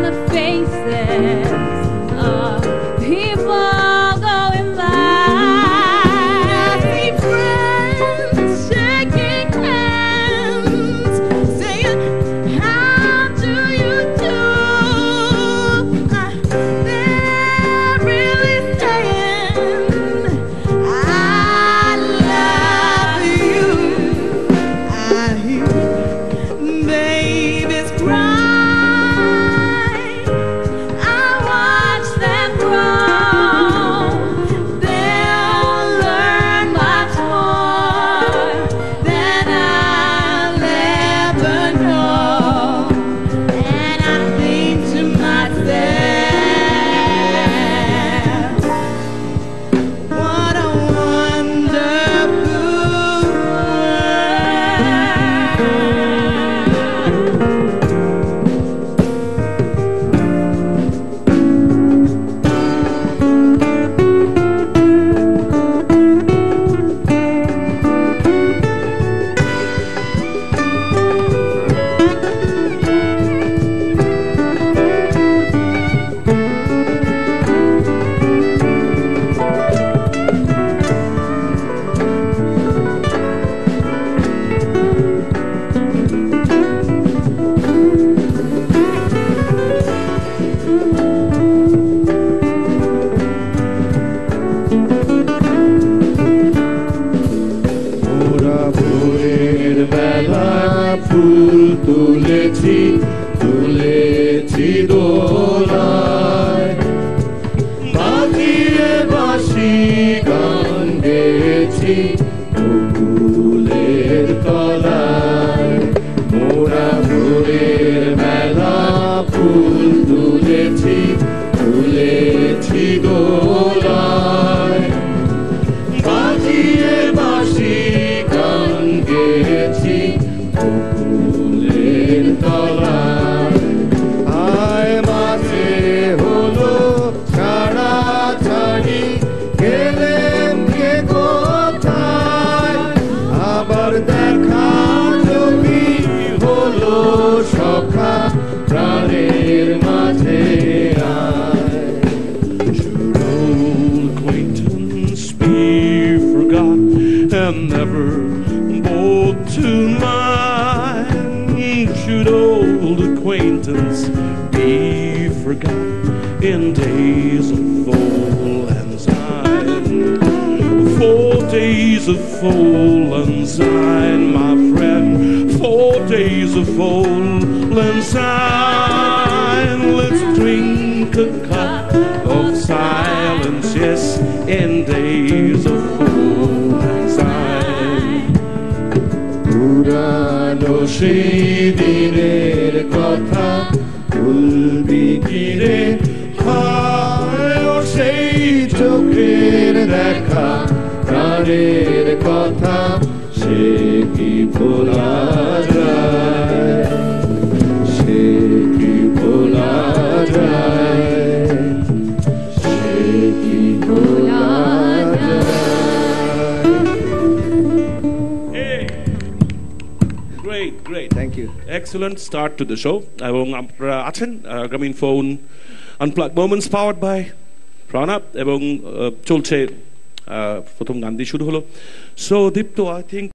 the faces of people going by. I see friends shaking hands, saying, "How do you do?" They're really saying, "I love you." I hear babies cry. I watch them grow. They'll learn much more than I'll ever know. And I think to myself, what a wonderful ওরা ভোরের বেলা ফুল তুলেছি তুলেছি দোলায়, বাজিয়ে বাঁশি গান গেয়েছি বকুলের তলায়। মোরা ভোরের বেলা ফুল তুলেছি তুলেছি দোলায়, বাজিয়ে বাঁশি গান গেয়েছি বকুলের তলায়। আয় মাঝে হলো ছাড়াছাড়ি, গেলেন কে কোথায়, আবার দেখা যদি হলো সখা প্রাণের মাঝে আয়। Should old acquaintance be forgot and never brought to mind? Should old acquaintance be forgot in days of full anxiety? 4 days of full anxiety, my friend, 4 days of full anxiety. Let's drink a cup of silence, yes, in days of full anxiety. পুরানো সেই দিনের কথা ভুলবি কি রে, হায় ও সেই চোখের দেখা প্রাণের কথা, সে কি ভোলা যায়, সে কি ভোলা যায়, সে কি ভোলা যায়। Hey, great. Thank you. Excellent start to the show. এবং আপনারা আছেন Grameenphone unplug moments powered by Pranab, এবং চলছে প্রথম গান দিয়ে শুরু হলো। So Deepto, I think